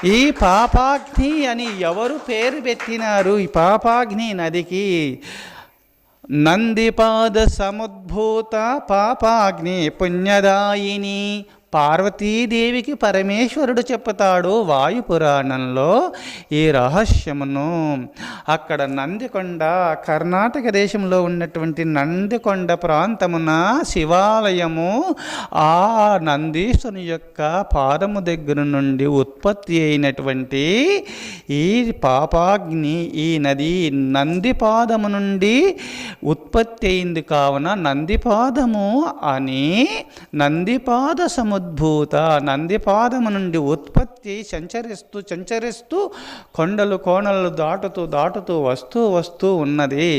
ఈ పాపాగ్ని అని ఎవరు పేరు పెట్టినారు? ఈ పాపాగ్ని నదికి నందిపాద సముద్భూత పాపాగ్ని పుణ్యదాయిని. పార్వతీదేవికి పరమేశ్వరుడు చెప్తాడు వాయుపురాణంలో ఈ రహస్యమును. అక్కడ నందికొండ, కర్ణాటక దేశంలో ఉన్నటువంటి నందికొండ ప్రాంతమున శివాలయము, ఆ నందీశ్వరుని యొక్క పాదము దగ్గర నుండి ఉత్పత్తి అయినటువంటి ఈ పాపాగ్ని, ఈ నది నందిపాదము నుండి ఉత్పత్తి అయింది. కావున నందిపాదము అని నందిపాద సముద్భూత నందిపాదము నుండి ఉత్పత్తి సంచరిస్తూ కొండలు కోణలు దాటుతూ వస్తూ ఉన్నది.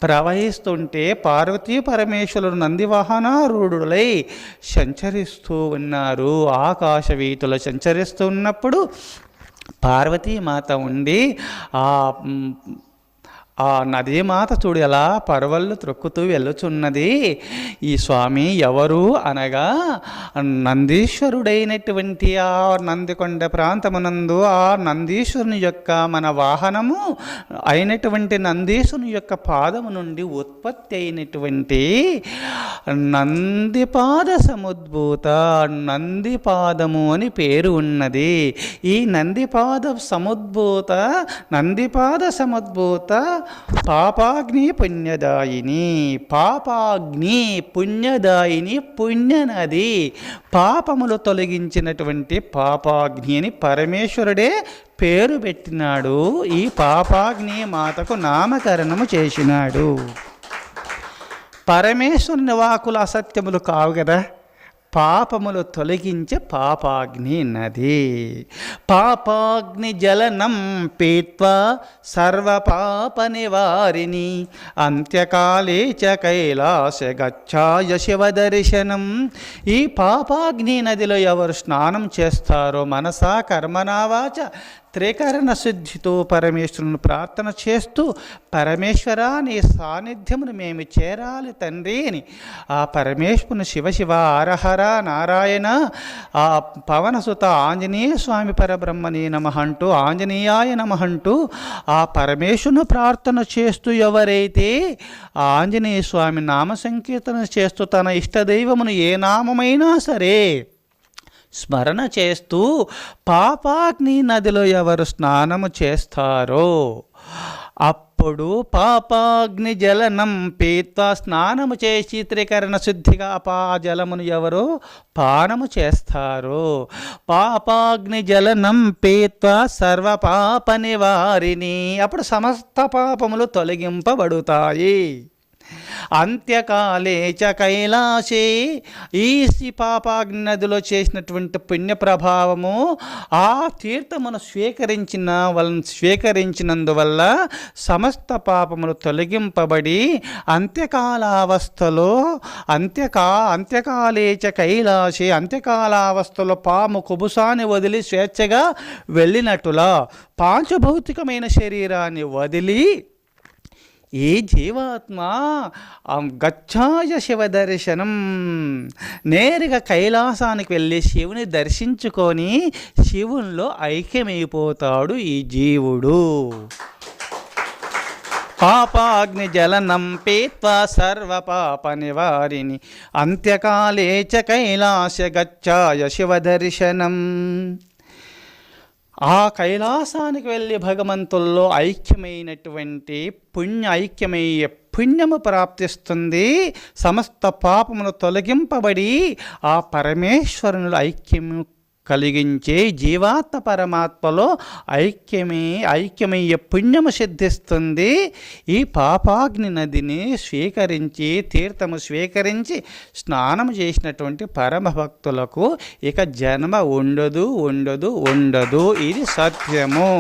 ప్రవహిస్తుంటే పార్వతీ పరమేశ్వరుడు నందివాహనారూఢులై సంచరిస్తూ ఉన్నారు. ఆకాశ వీధులు సంచరిస్తూ ఉన్నప్పుడు పార్వతీమాత ఉండి ఆ నదీమాత చూడు ఎలా పర్వళ్ళు త్రొక్కుతూ వెళ్ళుచున్నది. ఈ స్వామి ఎవరు అనగా నందీశ్వరుడైనటువంటి ఆ నందికొండ ప్రాంతమునందు ఆ నందీశ్వరుని యొక్క మన వాహనము అయినటువంటి నందీశ్వరుని యొక్క పాదము నుండి ఉత్పత్తి అయినటువంటి నందిపాద సముద్భూత నందిపాదము అని పేరు ఉన్నది. ఈ నందిపాద సముద్భూత పాపాగ్ని పుణ్యదాయిని. పాపాగ్ని పుణ్యదాయిని, పుణ్యనది. పాపములు తొలగించినటువంటి పాపాగ్ని అని పరమేశ్వరుడే పేరు పెట్టినాడు. ఈ పాపాగ్ని మాతకు నామకరణము చేసినాడు. పరమేశ్వరుని వాకులు అసత్యములు కావు కదా. పాపములు తొలగించే పాపాగ్ని నది. పాపాగ్ని జలనం పీత్వా సర్వపాప నివారిణి అంత్యకాలే చ కైలాస గచ్ఛాయ శివ దర్శనం. ఈ పాపాగ్ని నదిలో ఎవరు స్నానం చేస్తారో మనసా కర్మనా వాచ త్రికరణ శుద్ధితో పరమేశ్వరుని ప్రార్థన చేస్తూ, పరమేశ్వర నీ సాన్నిధ్యమును మేము చేరాలి తండ్రి అని ఆ పరమేశ్వరుని శివ హరహర నారాయణ, ఆ పవనసుత ఆంజనేయ స్వామి పరబ్రహ్మణే నమః అంటూ, ఆంజనేయాయ నమః అంటూ ఆ పరమేశ్వరుని ప్రార్థన చేస్తూ ఎవరైతే ఆ ఆంజనేయ స్వామి నామ సంకీర్తన చేస్తూ తన ఇష్టదైవమును ఏ నామమైనా సరే స్మరణ చేస్తూ పాపాగ్ని నదిలో ఎవరు స్నానము చేస్తారో అప్పుడు పాపాగ్ని జలనం పీత్వా స్నానము చేసి త్రికరణ శుద్ధిగా ఆ జలమును ఎవరు పానము చేస్తారో పాపాగ్ని జలనం పీత్వా సర్వ పాప నివారిణి. అప్పుడు సమస్త పాపములు తొలగింపబడుతాయి. అంత్యకాలే చ కైలాసే ఈ పాపాగ్ని నదిలో చేసినటువంటి పుణ్య ప్రభావము ఆ తీర్థమును స్వీకరించినందువల్ల సమస్త పాపములు తొలగింపబడి అంత్యకాలావస్థలో అంత్యకాలే చ కైలాసే అంత్యకాలావస్థలో పాము కుబుసాన్ని వదిలి స్వేచ్ఛగా వెళ్ళినట్టులా పాంచభౌతికమైన శరీరాన్ని వదిలి ఈ జీవాత్మ గచ్చాయ శివ దర్శనం నేరుగా కైలాసానికి వెళ్ళి శివుని దర్శించుకొని శివునిలో ఐక్యమైపోతాడు ఈ జీవుడు. పాపాగ్ని జలనం పీత్వా సర్వ పాప నివారిణి అంత్యకాలే చ కైలాస గచ్చాయ శివ దర్శనం. ఆ కైలాసానికి వెళ్ళి భగవంతుల్లో ఐక్యమైనటువంటి ఐక్యమయ్యే పుణ్యము ప్రాప్తిస్తుంది. సమస్త పాపములు తొలగింపబడి ఆ పరమేశ్వరునిలో ఐక్యము కలిగించే జీవాత్మ పరమాత్మలో ఐక్యమయ్యే పుణ్యము సిద్ధిస్తుంది. ఈ పాపాగ్ని నదిని స్వీకరించి తీర్థము స్వీకరించి స్నానం చేసినటువంటి పరమ భక్తులకు ఇక జన్మ ఉండదు ఉండదు ఉండదు. ఇది సత్యము.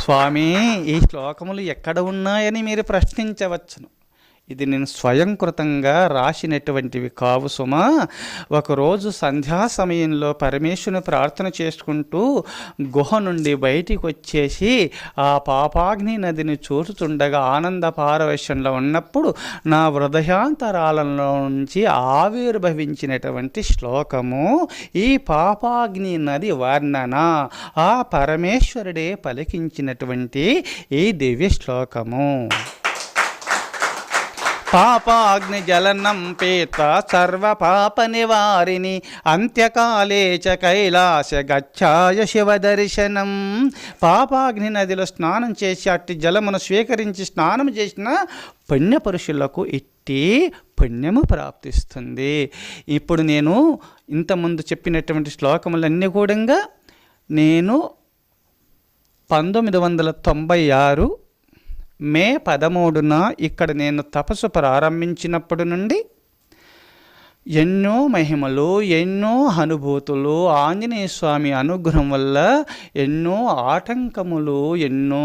స్వామి, ఈ శ్లోకములు ఎక్కడ ఉన్నాయని మీరు ప్రశ్నించవచ్చును. ఇది నేను స్వయంకృతంగా రాసినటువంటివి కావు సుమా. ఒకరోజు సంధ్యా సమయంలో పరమేశ్వరుని ప్రార్థన చేసుకుంటూ గుహ నుండి బయటికి వచ్చేసి ఆ పాపాగ్ని నదిని చూస్తుండగా ఆనంద పారవశ్యంలో ఉన్నప్పుడు నా హృదయాంతరాలలో నుంచి ఆవిర్భవించినటువంటి శ్లోకము ఈ పాపాగ్ని నది వర్ణన. ఆ పరమేశ్వరుడే పలికించినటువంటి ఈ దివ్య శ్లోకము. పాపాగ్ని జలనం పీత సర్వ పాప నివారిణి అంత్యకాలే చ కైలాస గచ్చాయ శివ దర్శనం. పాపాగ్ని నదిలో స్నానం చేసి అట్టి జలమును స్వీకరించి స్నానం చేసిన పుణ్యపురుషులకు ఇట్టి పుణ్యము ప్రాప్తిస్తుంది. ఇప్పుడు నేను ఇంతకుముందు చెప్పినటువంటి శ్లోకములన్నీ కూడా నేను 1996 మే 13న ఇక్కడ నేను తపస్సు ప్రారంభించినప్పటి నుండి ఎన్నో మహిమలు, ఎన్నో అనుభూతులు, ఆంజనేయ స్వామి అనుగ్రహం వల్ల ఎన్నో ఆటంకములు ఎన్నో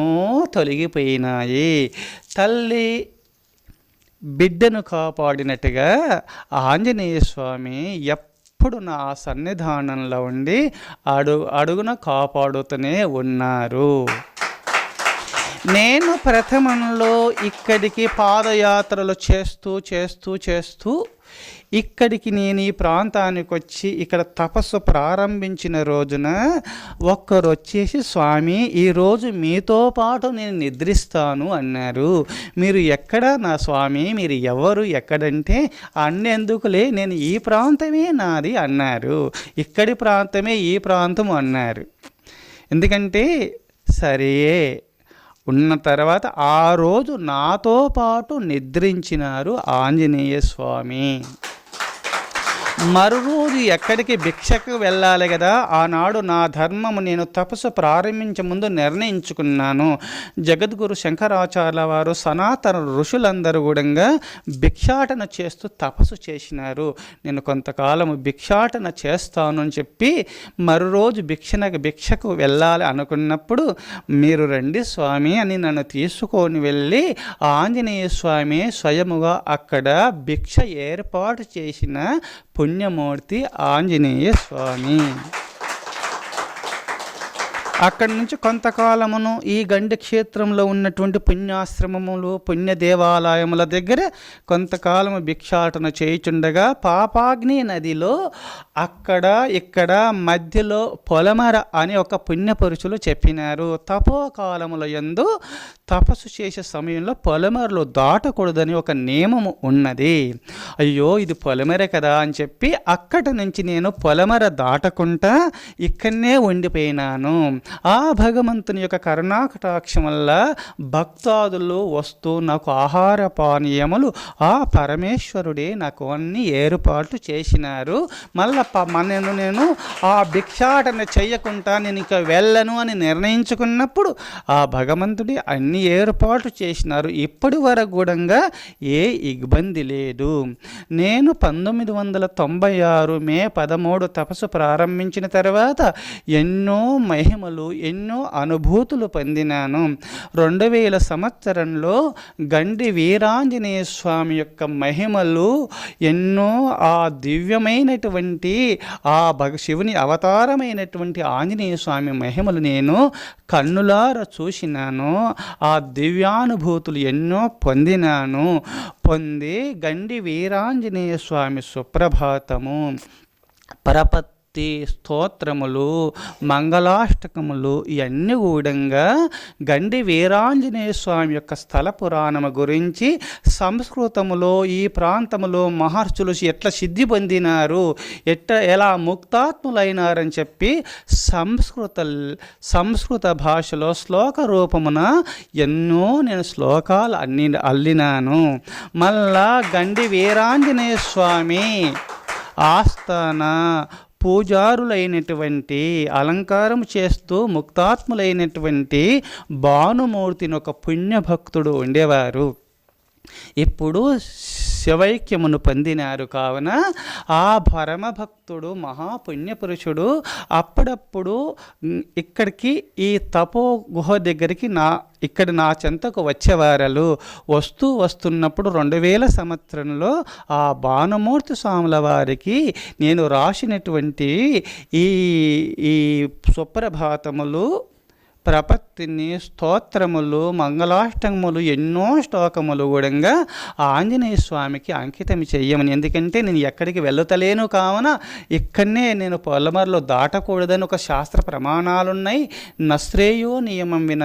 తొలగిపోయినాయి. తల్లి బిడ్డను కాపాడినట్టుగా ఆంజనేయ స్వామి ఎప్పుడు నా సన్నిధానంలో ఉండి అడుగున కాపాడుతూనే ఉన్నారు. నేను ప్రథమంలో ఇక్కడికి పాదయాత్రలు చేస్తూ ఇక్కడికి నేను ఈ ప్రాంతానికి వచ్చి ఇక్కడ తపస్సు ప్రారంభించిన రోజున ఒక్కరు వచ్చేసి, స్వామి ఈరోజు మీతో పాటు నేను నిద్రిస్తాను అన్నారు. మీరు ఎక్కడ నా స్వామి, మీరు ఎవరు, ఎక్కడంటే అన్నెందుకులే నేను ఈ ప్రాంతమే నాది అన్నారు. ఇక్కడి ప్రాంతమే ఈ ప్రాంతం అన్నారు. ఎందుకంటే సరే ఉన్న తర్వాత ఆ రోజు నాతో పాటు నిద్రించినారు ఆంజనేయ స్వామి. మరురోజు ఎక్కడికి భిక్షకు వెళ్ళాలి కదా. ఆనాడు నా ధర్మము నేను తపస్సు ప్రారంభించే ముందు నిర్ణయించుకున్నాను. జగద్గురు శంకరాచార్యుల వారు సనాతన ఋషులందరూ కూడా భిక్షాటన చేస్తూ తపస్సు చేసినారు. నేను కొంతకాలము భిక్షాటన చేస్తాను అని చెప్పి మరురోజు భిక్షకు వెళ్ళాలి అనుకున్నప్పుడు, మీరు రండి స్వామి అని నన్ను తీసుకొని వెళ్ళి ఆంజనేయ స్వామి స్వయముగా అక్కడ భిక్ష ఏర్పాటు చేసిన పుణ్యమూర్తి ఆంజనేయ స్వామి. అక్కడి నుంచి కొంతకాలమును ఈ గండి క్షేత్రంలో ఉన్నటువంటి పుణ్యాశ్రమములు, పుణ్య దేవాలయముల దగ్గర కొంతకాలము భిక్షాటన చేయుచుండగా పాపాగ్ని నదిలో ఇక్కడ మధ్యలో పొలమర అని ఒక పుణ్యపురుషులు చెప్పినారు. తపోకాలముల యందు తపస్సు చేసే సమయంలో పొలమరలు దాటకూడదని ఒక నియమము ఉన్నది. అయ్యో ఇది పొలమర కదా అని చెప్పి అక్కడి నుంచి నేను పొలమర దాటకుండా ఇక్కడనే ఉండిపోయినాను. ఆ భగవంతుని యొక్క కరుణాకటాక్షం వల్ల భక్తాదులు వస్తూ నాకు ఆహార పానీయములు ఆ పరమేశ్వరుడే నాకు అన్ని ఏర్పాటు చేసినారు. మళ్ళా నేను ఆ భిక్షాటన చెయ్యకుండా నేను ఇక వెళ్ళను అని నిర్ణయించుకున్నప్పుడు ఆ భగవంతుడి అన్ని అన్ని ఏర్పాట్లు చేసినారు. ఇప్పటి వరకు కూడా ఏ ఇబ్బంది లేదు. నేను 1996 మే 13 తపస్సు ప్రారంభించిన తర్వాత ఎన్నో మహిమలు, ఎన్నో అనుభూతులు పొందినాను. 2000 సంవత్సరంలో గండి వీరాంజనేయ స్వామి యొక్క మహిమలు ఎన్నో, ఆ దివ్యమైనటువంటి ఆ శివుని అవతారమైనటువంటి ఆంజనేయ స్వామి మహిమలు నేను కన్నులార చూసినాను. ఆ దివ్యానుభూతులు ఎన్నో పొంది గండి వీరాంజనేయ స్వామి సుప్రభాతము, పరపత్తి స్తోత్రములు, మంగళాష్టకములు ఇవన్నీ కూడా గండి వీరాంజనేయ స్వామి యొక్క స్థల పురాణము గురించి సంస్కృతములో ఈ ప్రాంతములో మహర్షులు ఎట్లా సిద్ధి పొందినారు, ఎలా ముక్తాత్ములైనారని చెప్పి సంస్కృత భాషలో శ్లోక రూపమున ఎన్నో నేను శ్లోకాలు అల్లినాను. మళ్ళా గండి వీరాంజనేయ స్వామి ఆస్థాన పూజారులైనటువంటి, అలంకారం చేస్తూ ముక్తాత్ములైనటువంటి భానుమూర్తిని ఒక పుణ్యభక్తుడు ఉండేవారు. ఇప్పుడు శివైక్యమును పొందినారు. కావున ఆ పరమభక్తుడు మహాపుణ్యపురుషుడు అప్పుడప్పుడు ఇక్కడికి ఈ తపో గుహ దగ్గరికి ఇక్కడ నా చెంతకు వచ్చేవారలు. వస్తున్నప్పుడు 2000 సంవత్సరంలో ఆ భానుమూర్తి స్వాముల వారికి నేను రాసినటువంటి ఈ సుప్రభాతములు, ప్రపత్తిని, స్తోత్రములు, మంగళాష్టకములు, ఎన్నో శ్లోకములు కూడా ఆంజనేయ స్వామికి అంకితం చెయ్యమని. ఎందుకంటే నేను ఎక్కడికి వెళ్ళతలేను, కావున ఇక్కడనే నేను పొలమరలో దాటకూడదని ఒక శాస్త్ర ప్రమాణాలున్నాయి. నశ్రేయో నియమం విన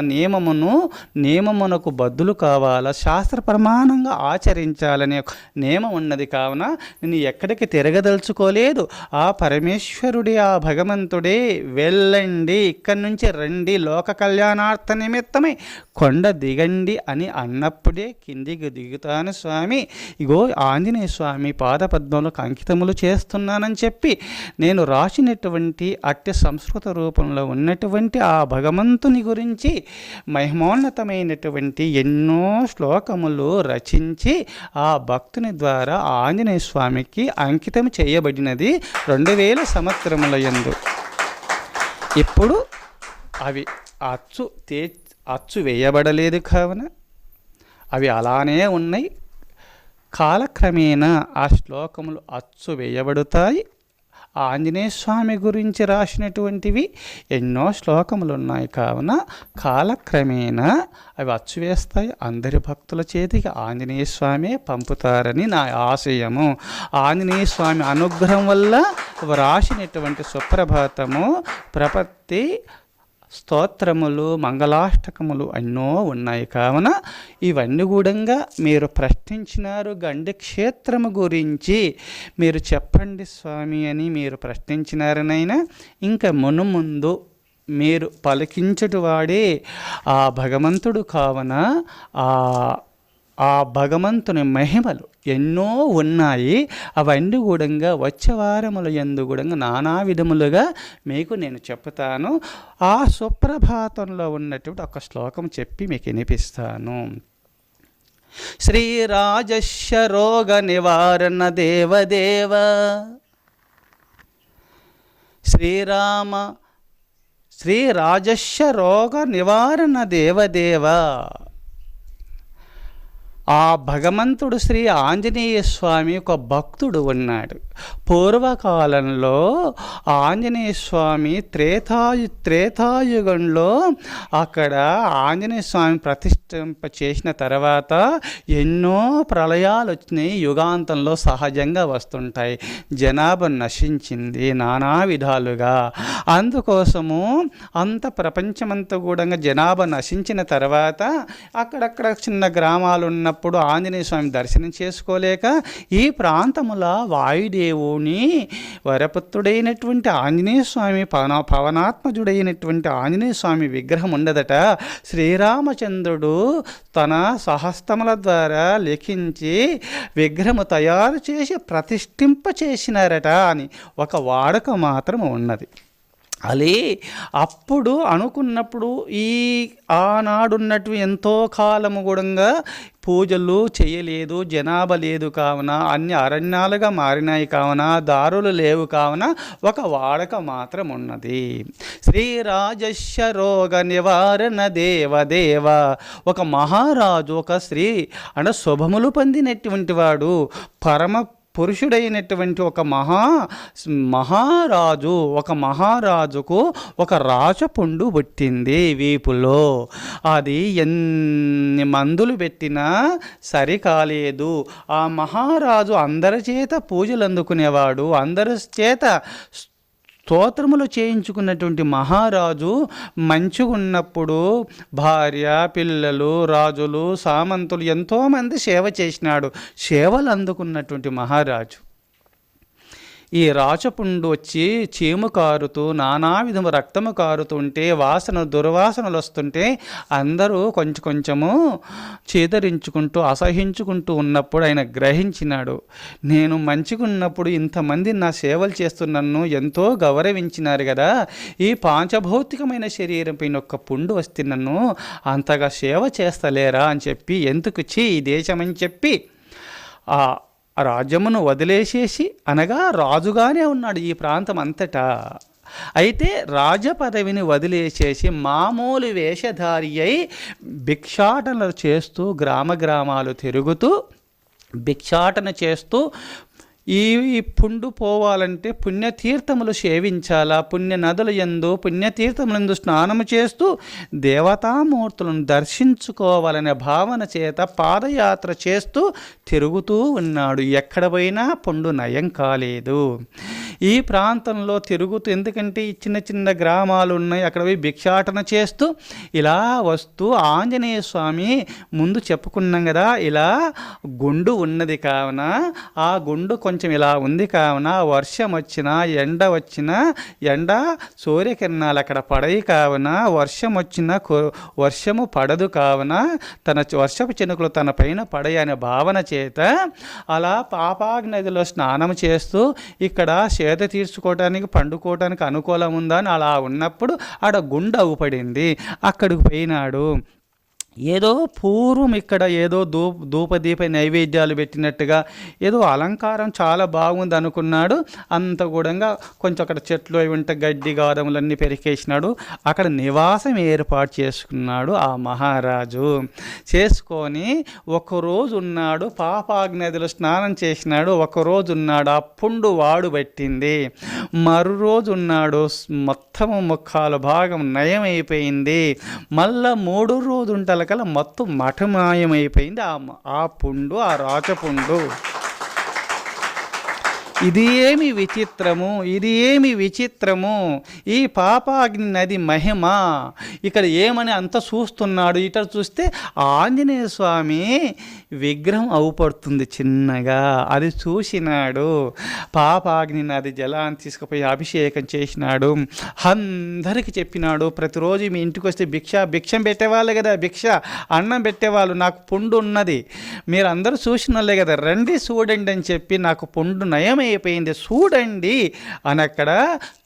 నియమమునకు బద్దులు కావాలా, శాస్త్ర ప్రమాణంగా ఆచరించాలనే నియమం ఉన్నది. కావున నేను ఎక్కడికి తిరగదలుచుకోలేదు. ఆ పరమేశ్వరుడి, ఆ భగవంతుడే వెళ్ళండి, ఇక్కడి నుంచి రండి, లోక కళ్యాణార్థ నిమిత్తమై కొండ దిగండి అని అన్నప్పుడే కిందికి దిగుతాను స్వామి, ఇగో ఆంజనేయ స్వామి పాదపద్మములకు అంకితములు చేస్తున్నానని చెప్పి నేను రాసినటువంటి అట్టి సంస్కృత రూపంలో ఉన్నటువంటి ఆ భగవంతుని గురించి మహిమోన్నతమైనటువంటి ఎన్నో శ్లోకములు రచించి ఆ భక్తుని ద్వారా ఆంజనేయ స్వామికి అంకితం చేయబడినది 2000 సంవత్సరముల యందు. ఇప్పుడు అవి అచ్చు వేయబడలేదు, కావున అవి అలానే ఉన్నాయి. కాలక్రమేణా ఆ శ్లోకములు అచ్చు వేయబడతాయి. ఆంజనేయ స్వామి గురించి రాసినటువంటివి ఎన్నో శ్లోకములు ఉన్నాయి. కావున కాలక్రమేణా అవి అచ్చు వేస్తాయి. అందరి భక్తుల చేతికి ఆంజనేయ స్వామి పంపుతారని నా ఆశయము. ఆంజనేయ స్వామి అనుగ్రహం వల్ల రాసినటువంటి సుప్రభాతము, ప్రపత్తి, స్తోత్రములు, మంగళాష్టకములు ఎన్నో ఉన్నాయి. కావున ఇవన్నీ కూడా మీరు ప్రశ్నించినారు. గండి క్షేత్రము గురించి మీరు చెప్పండి స్వామి అని మీరు ప్రశ్నించినారనైనా, ఇంకా మునుముందు మీరు పలికించుటవాడే ఆ భగవంతుడు. కావున ఆ భగవంతుని మహిమలు ఎన్నో ఉన్నాయి. అవన్నీ కూడా వచ్చే వారముల యందు కూడా నానా విధములుగా మీకు నేను చెప్తాను. ఆ సుప్రభాతంలో ఉన్నటువంటి ఒక శ్లోకం చెప్పి మీకు వినిపిస్తాను. శ్రీరాజస్య రోగ నివారణ దేవదేవ శ్రీరాజస్య రోగ నివారణ దేవదేవ. ఆ భగవంతుడు శ్రీ ఆంజనేయ స్వామి ఒక భక్తుడు ఉన్నాడు. పూర్వకాలంలో ఆంజనేయ స్వామి త్రేతాయుగంలో అక్కడ ఆంజనేయ స్వామి ప్రతిష్ఠింప చేసిన తర్వాత ఎన్నో ప్రళయాలు వచ్చినాయి. యుగాంతంలో సహజంగా వస్తుంటాయి. జనాభా నశించింది నానా విధాలుగా. అందుకోసము అంత ప్రపంచమంతా కూడా జనాభా నశించిన తర్వాత అక్కడక్కడ చిన్న గ్రామాలు ఉన్నప్పుడు ఆంజనేయ స్వామి దర్శనం చేసుకోలేక ఈ ప్రాంతముల వాయుదేవుని వరపుత్రుడైనటువంటి ఆంజనేయ స్వామి, పవనాత్మజుడైనటువంటి ఆంజనేయ స్వామి విగ్రహం ఉండదట. శ్రీరామచంద్రుడు తన సహస్తముల ద్వారా లిఖించి విగ్రహము తయారు చేసి ప్రతిష్ఠింప చేసినారట అని ఒక వాడుక మాత్రం ఉన్నది. అలే అప్పుడు అనుకున్నప్పుడు ఈ ఆనాడున్నట్టు ఎంతో కాలము కూడా పూజలు చేయలేదు, జనాభా లేదు కావున, అన్ని అరణ్యాలుగా మారినాయి కావున, దారులు లేవు కావున ఒక వాడక మాత్రం ఉన్నది. శ్రీరాజస్య రోగ నివారణ దేవదేవ. ఒక మహారాజు, ఒక స్త్రీ అంటే శుభములు పొందినటువంటి వాడు, పరమ పురుషుడైనటువంటి ఒక మహారాజుకు ఒక రాచపుండు పుట్టింది వీపులో. అది ఎన్ని మందులు పెట్టినా సరి కాలేదు. ఆ మహారాజు అందరి చేత పూజలు అందుకునేవాడు, అందరి చేత స్తోత్రములు చేయించుకున్నటువంటి మహారాజు మంచిగా ఉన్నప్పుడు భార్య, పిల్లలు, రాజులు, సామంతులు ఎంతోమంది సేవ చేసినాడు. సేవలు అందుకున్నటువంటి మహారాజు ఈ రాచపుండు వచ్చి చీము కారుతూ నానా విధము రక్తము కారుతుంటే, దుర్వాసనలు వస్తుంటే అందరూ కొంచెము చేదరించుకుంటూ అసహించుకుంటూ ఉన్నప్పుడు ఆయన గ్రహించినాడు, నేను మంచిగా ఉన్నప్పుడు ఇంతమంది నా సేవలు చేస్తూ నన్ను ఎంతో గౌరవించినారు కదా, ఈ పాంచభౌతికమైన శరీరం పైన ఒక్క పుండు వస్తే నన్ను అంతగా సేవ చేస్తలేరా అని చెప్పి, ఎందుకు ఈ దేశం అని చెప్పి ఆ రాజ్యమును వదిలేసేసి, అనగా రాజుగానే ఉన్నాడు ఈ ప్రాంతం అంతటా. అయితే రాజ పదవిని వదిలేసేసి మామూలు వేషధారి అయి భిక్షాటనలు చేస్తూ గ్రామాలు తిరుగుతూ భిక్షాటన చేస్తూ, ఈ పుండు పోవాలంటే పుణ్యతీర్థములు సేవించాలా, పుణ్య నదుల యందు పుణ్యతీర్థములందు స్నానము చేస్తూ దేవతామూర్తులను దర్శించుకోవాలనే భావన చేత పాదయాత్ర చేస్తూ తిరుగుతూ ఉన్నాడు. ఎక్కడ పోయినా పుండు నయం కాలేదు. ఈ ప్రాంతంలో తిరుగుతూ, ఎందుకంటే ఈ చిన్న గ్రామాలు ఉన్నాయి, అక్కడ పోయి భిక్షాటన చేస్తూ ఇలా వస్తూ ఆంజనేయ స్వామి ముందు చెప్పుకున్నాం కదా, ఇలా గుండు ఉన్నది కావున ఆ గుండు కొంచెం ఇలా ఉంది కావున వర్షం వచ్చినా ఎండ వచ్చినా సూర్యకిరణాలు అక్కడ పడయి కావున వర్షము పడదు కావున తన వర్షపు చినుకులు తన పైన పడయి అనే భావన చేత అలా పాపాగ్ని నదిలో స్నానం చేస్తూ ఇక్కడ సేద తీర్చుకోవటానికి పండుకోవటానికి అనుకూలం ఉందా అని అలా ఉన్నప్పుడు ఆడ గుండె అవుపడింది. అక్కడికి పోయినాడు. ఏదో పూర్వం ఇక్కడ ఏదో ధూపదీప నైవేద్యాలు పెట్టినట్టుగా ఏదో అలంకారం చాలా బాగుంది అనుకున్నాడు. అంత కూడా కొంచెం అక్కడ చెట్లు అవి ఉంటే గడ్డి గాదములన్నీ పెరికేసినాడు. అక్కడ నివాసం ఏర్పాటు చేసుకున్నాడు ఆ మహారాజు. చేసుకొని ఒకరోజు ఉన్నాడు, పాపాగ్నదిలో స్నానం చేసినాడు. ఒకరోజు ఉన్నాడు, ఆ పుండు వాడు పట్టింది. మరో రోజు ఉన్నాడు, మొత్తము ముఖాలు భాగం నయమైపోయింది. మళ్ళా 3 రోజు ఉంటే మొత్తం మఠమాయమైపోయింది ఆ పుండు, ఆ రాచపుండు. ఇది ఏమి విచిత్రము, ఈ పాపాగ్ని నది మహిమ. ఇక్కడ ఏమని అంత చూస్తున్నాడు, ఇట చూస్తే ఆంజనేయ స్వామి విగ్రహం అవుపడుతుంది చిన్నగా. అది చూసినాడు. పాపాగ్ని నది జలాన్ని తీసుకుపోయి అభిషేకం చేసినాడు. అందరికి చెప్పినాడు, ప్రతిరోజు మీ ఇంటికి వస్తే భిక్షం పెట్టేవాళ్ళు కదా, అన్నం పెట్టేవాళ్ళు, నాకు పుండు ఉన్నది, మీరు అందరూ చూసిన వాళ్ళే కదా, రండి చూడండి అని చెప్పి నాకు పుండు నయమైపోయింది చూడండి అని అక్కడ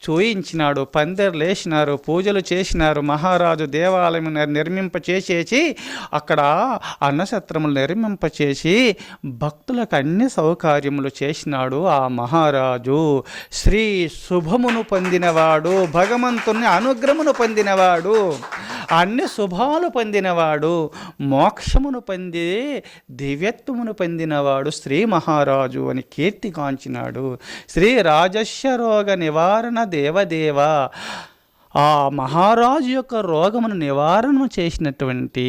చూయించినాడు. పందిర్లు వేసినారు, పూజలు చేసినారు. మహారాజు దేవాలయం నిర్మింపచేసేసి అక్కడ అన్నసత్రములు నిర్మింపచేసి భక్తులకు అన్ని సౌకర్యములు చేసినాడు ఆ మహారాజు. శ్రీ శుభమును పొందినవాడు, భగవంతుని అనుగ్రహమును పొందినవాడు, అన్ని శుభాలు పొందినవాడు, మోక్షమును పొంది దివ్యత్వమును పొందినవాడు శ్రీ మహారాజు అని కీర్తిగాంచినాడు. శ్రీ రాజస్య రోగ నివారణ దేవదేవ. ఆ మహారాజు యొక్క రోగమును నివారణ చేసినటువంటి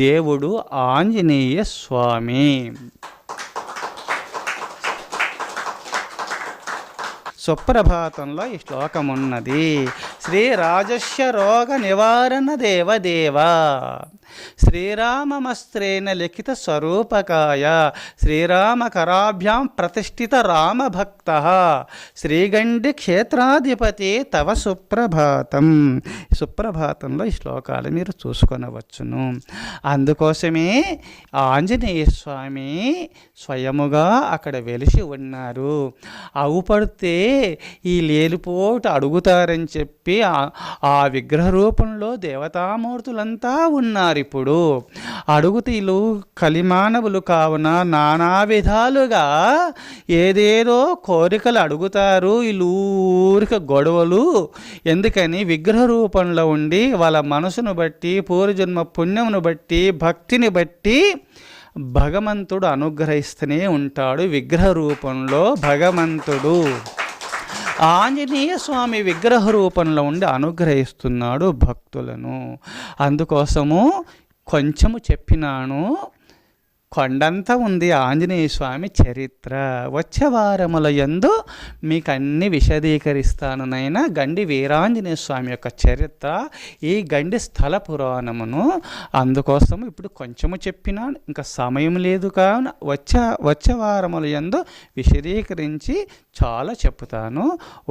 దేవుడు ఆంజనేయ స్వామి. సుప్రభాతంలో ఈ శ్లోకం ఉన్నది. శ్రీ రాజస్య రోగ నివారణ దేవదేవ. శ్రీరామమస్త్రేణ లిఖిత స్వరూపకాయ శ్రీరామకరాభ్యాం ప్రతిష్ఠిత రామభక్త శ్రీగండి క్షేత్రాధిపతి తవ సుప్రభాతం. సుప్రభాతంలో ఈ శ్లోకాలు మీరు చూసుకొనవచ్చును. అందుకోసమే ఆంజనేయ స్వామి స్వయముగా అక్కడ వెలిసి ఉన్నారు. అవుపడితే ఈ లేలిపోటు అడుగుతారని చెప్పి ఆ విగ్రహ రూపంలో దేవతామూర్తులంతా ఉన్నారు. ఇప్పుడు అడుగుతీలు కలిమానవులు కావున నానా విధాలుగా ఏదేదో కోరికలు అడుగుతారు. వీళ్ళూరిక గొడవలు ఎందుకని విగ్రహ రూపంలో ఉండి వాళ్ళ మనసును బట్టి పూర్వజన్మ పుణ్యమును బట్టి భక్తిని బట్టి భగవంతుడు అనుగ్రహిస్తూనే ఉంటాడు. విగ్రహ రూపంలో భగవంతుడు ఆంజనేయ స్వామి విగ్రహ రూపంలో ఉండి అనుగ్రహిస్తున్నాడు భక్తులను. అందుకోసము కొంచెము చెప్పినాను, కొండంతా ఉంది ఆంజనేయ స్వామి చరిత్ర. వచ్చే వారముల యందు మీకు అన్ని విశదీకరిస్తాను నైనా. గండి వీరాంజనేయ స్వామి యొక్క చరిత్ర, ఈ గండి స్థల పురాణమును. అందుకోసం ఇప్పుడు కొంచెము చెప్పినాను, ఇంకా సమయం లేదు కావున వచ్చే వారముల యందు విశదీకరించి చాలా చెప్తాను.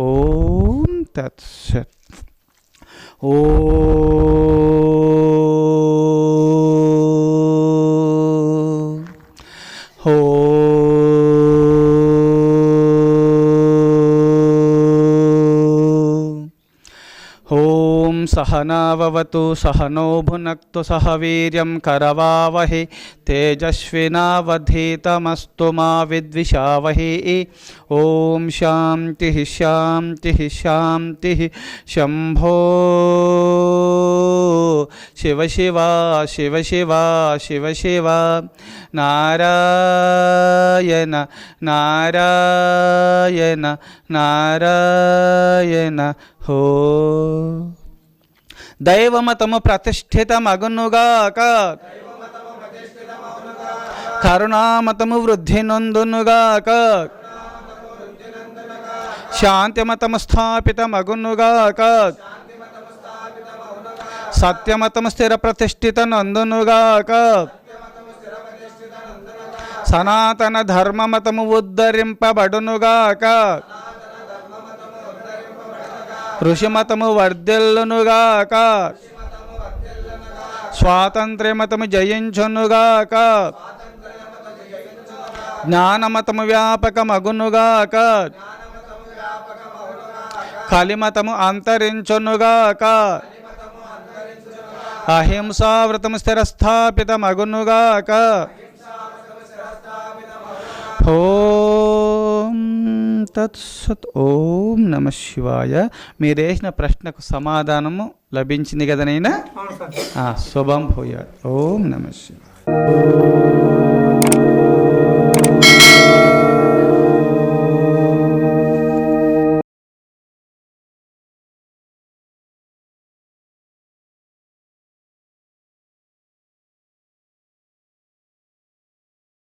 ఓం తత్సత్. ఓం సహనావవతు సహనో భునక్తు సహ వీర్యం కరవావహి తేజస్వినావధీతమస్తు మా విద్విషావహి. ఓం శాంతి శాంతి శాంతి. శంభో శివ శివ శివ శివ శివ శివ. నారాయణ నారాయణ నారాయణ. హో దైవమతము ప్రతిష్ఠితమగునుగాక, కరుణామతము వృద్ధి నొందునుగాక, శాంతిమతము స్థాపితమగునుగాక, సత్యమతము స్థిర ప్రతిష్ఠిత నందునుగాక, సనాతన ధర్మమతము ఉద్ధరింపబడునుగాక, ఋషిమతము వర్ధిల్లునుగాక, స్వాతంత్ర్యమతము జయించునుగాక, జ్ఞానమతము వ్యాపకమగునుగాక, కలిమతము అంతరించునుగాక, అహింసావ్రతము స్థిరస్థాపితమగునుగాక. ఓం తత్సత్. ఓం నమ శివాయ. మీరేసిన ప్రశ్నకు సమాధానము లభించింది కదనైనా. శుభం భూయాత్. ఓం నమ శివాయ.